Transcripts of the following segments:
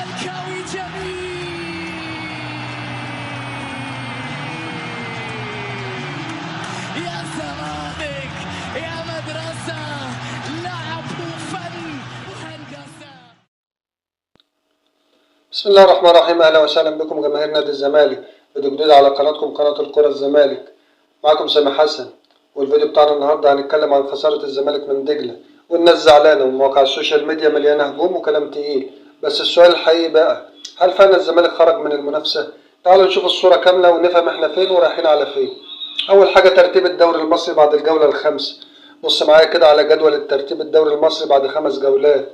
زملكاوي جميل. يا زمالك يا مدرسة، لعب وفن وهندسة. بسم الله الرحمن الرحيم. اهلا وسهلا بكم جماهير نادي الزمالك، فيديو جديد على قناتكم قناة الكرة الزمالك. معكم سامي حسن، والفيديو بتاعنا النهارده هنتكلم عن خسارة الزمالك من دجلة، والناس زعلانة ومواقع السوشيال ميديا مليانة هجوم وكلام تقيل. بس السؤال الحقيقي بقى، هل فعلا الزمالك خرج من المنافسة؟ تعالوا نشوف الصورة كاملة ونفهم احنا فين ورايحين على فين. أول حاجة ترتيب الدوري المصري بعد الجولة الخامسة. بص معايا كده على جدول الترتيب الدوري المصري بعد 5 جولات.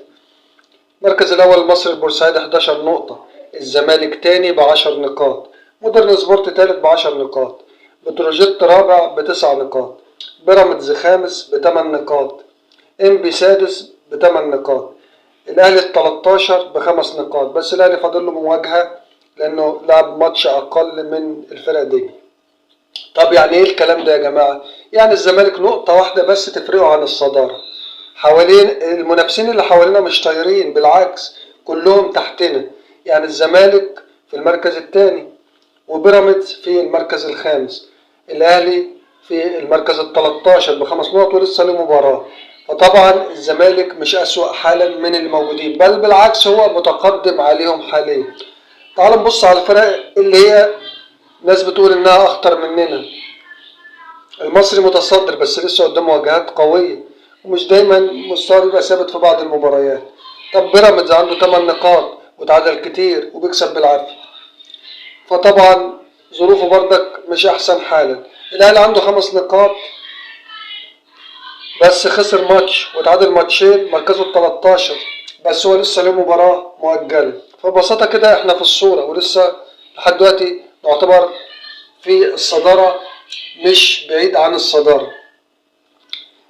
المركز الأول المصري البورسعيدي 11 نقطة، الزمالك تاني ب10 نقاط، مودرن سبورت تالت ب10 نقاط، بتروجيت رابع ب9 نقاط، بيراميدز خامس ب8 نقاط، انبي سادس ب8 نقاط، الأهلي ال13 ب5 نقاط. بس الأهلي فاضل له مواجهة لأنه لعب ماتش أقل من الفرقة دي. طب يعني إيه الكلام ده يا جماعة؟ يعني الزمالك نقطة واحدة بس تفرقه عن الصدارة. حوالين المنافسين اللي حوالينا مش طايرين، بالعكس كلهم تحتنا. يعني الزمالك في المركز الثاني، وبيراميدز في المركز الخامس، الاهلي في المركز ال13 ب5 نقط ولسه له مباراة. فطبعا الزمالك مش أسوأ حالا من الموجودين، بل بالعكس هو متقدم عليهم حاليا. تعال نبص على الفرق اللي هي ناس بتقول انها اخطر مننا. المصري متصدر بس لسه قدامه واجهات قوية، ومش دايما مستواه بيبقى ثابت في بعض المباريات. طب بيراميدز عنده 8 نقاط وتعادل كتير وبيكسب بالعافية، فطبعا ظروفه بردك مش احسن حالا. الاهلي عنده 5 نقاط بس خسر ماتش وتعادل ماتشين، مركزه ال13 بس هو لسه له مباراة مؤجلة. فببساطة كده احنا في الصورة ولسه لحد دلوقتي نعتبر في الصدارة، مش بعيد عن الصدارة.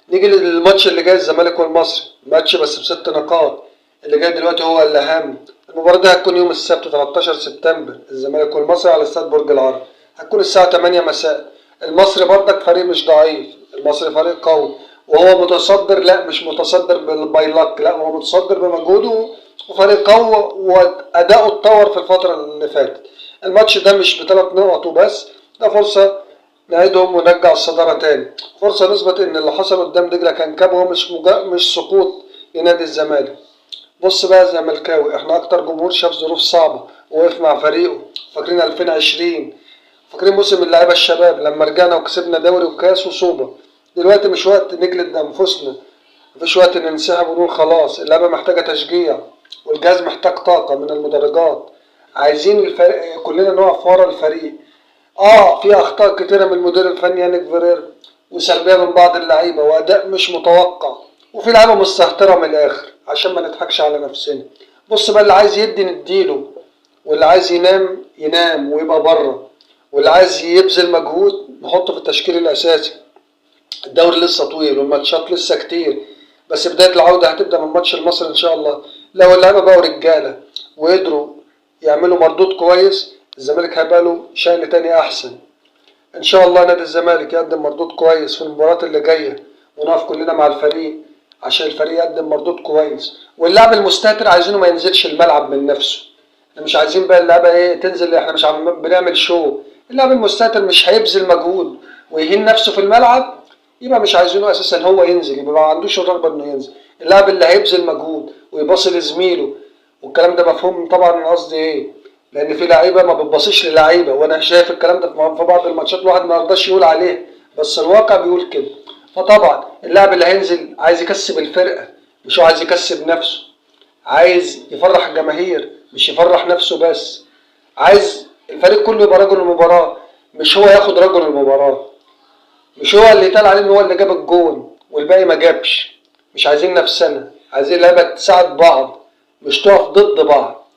نيجي للماتش اللي جاي، الزمالك والمصري، ماتش بس ب6 نقاط. اللي جاي دلوقتي هو الأهم. المباراة دي هتكون يوم السبت 13 سبتمبر، الزمالك والمصري على استاد برج العرب، هتكون الساعة 8 مساء. المصري برضك فريق مش ضعيف، المصري فريق قوي وهو متصدر، لا مش متصدر بالبايلك، لا هو متصدر بمجهوده وفريق قوي وأداؤه اتطور في الفترة اللي فاتت. الماتش ده مش ب3 نقط وبس، ده فرصة نعيدهم ونرجع الصدارة تاني، فرصة نثبت إن اللي حصل قدام دجلة كان كبوة مش سقوط لنادي الزمالك. بص بقى يا زملكاوي، احنا أكتر جمهور شاف ظروف صعبة ووقف مع فريقه. فاكرين 2020؟ فاكرين موسم اللعيبة الشباب لما رجعنا وكسبنا دوري وكاس وسوبر؟ دلوقتي مش وقت نجلد أنفسنا، مفيش وقت ننسحب ونقول خلاص. اللعبة محتاجة تشجيع، والجهاز محتاج طاقة من المدرجات. عايزين الفريق كلنا نقف ورا الفريق. في اخطاء كتيره من المدير الفني يانيك فيريرا، وسلبيه من بعض اللعيبه، واداء مش متوقع، وفي لعيبه مستهتره من الاخر عشان ما نضحكش على نفسنا. بص بقى، اللي عايز يدي نديله، واللي عايز ينام ينام ويبقى بره، واللي عايز يبذل مجهود نحطه في التشكيل الاساسي. الدوري لسه طويل والماتشات لسه كتير، بس بدايه العوده هتبدا من ماتش المصري ان شاء الله. لو اللعيبه بقوا رجاله وقدروا يعملوا مردود كويس، الزمالك هيبقى له شأن تاني احسن. ان شاء الله نادي الزمالك يقدم مردود كويس في المباريات اللي جايه، ونقف كلنا مع الفريق عشان الفريق يقدم مردود كويس. واللاعب المستهتر عايزينه ما ينزلش الملعب من نفسه. احنا مش عايزين بقى اللعبه تنزل، احنا مش بنعمل شو. اللاعب المستهتر مش هيبذل مجهود ويهين نفسه في الملعب، يبقى مش عايزينه اساسا هو ينزل، يبقى ما عندوش الرغبه انه ينزل. اللاعب اللي هيبذل مجهود ويباصي لزميله، والكلام ده مفهوم طبعا انا قصدي ايه، لان في لعيبه ما بتبصيش للعيبه، وانا شايف الكلام ده في بعض الماتشات الواحد ما يرضاش يقول عليه، بس الواقع بيقول كده. فطبعا اللاعب اللي هينزل عايز يكسب الفرقه، مش هو عايز يكسب نفسه، عايز يفرح الجماهير مش يفرح نفسه بس، عايز الفريق كله يبقى رجل المباراه، مش هو ياخد رجل المباراه، مش هو اللي يتقال عليه ان هو اللي جاب الجون والباقي ما جابش. مش عايزين نفسنا، عايزين اللعيبه تساعد بعض مش تقف ضد بعض.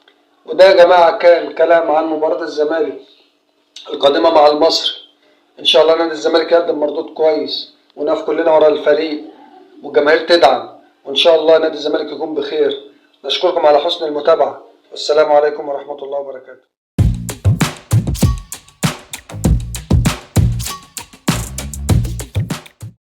وده يا جماعة كان كلام عن مباراة الزمالك القادمة مع المصري. إن شاء الله نادي الزمالك يقدم مردود كويس، ونقف كلنا ورا الفريق والجماهير تدعم، وإن شاء الله نادي الزمالك يكون بخير. نشكركم على حسن المتابعة، والسلام عليكم ورحمة الله وبركاته.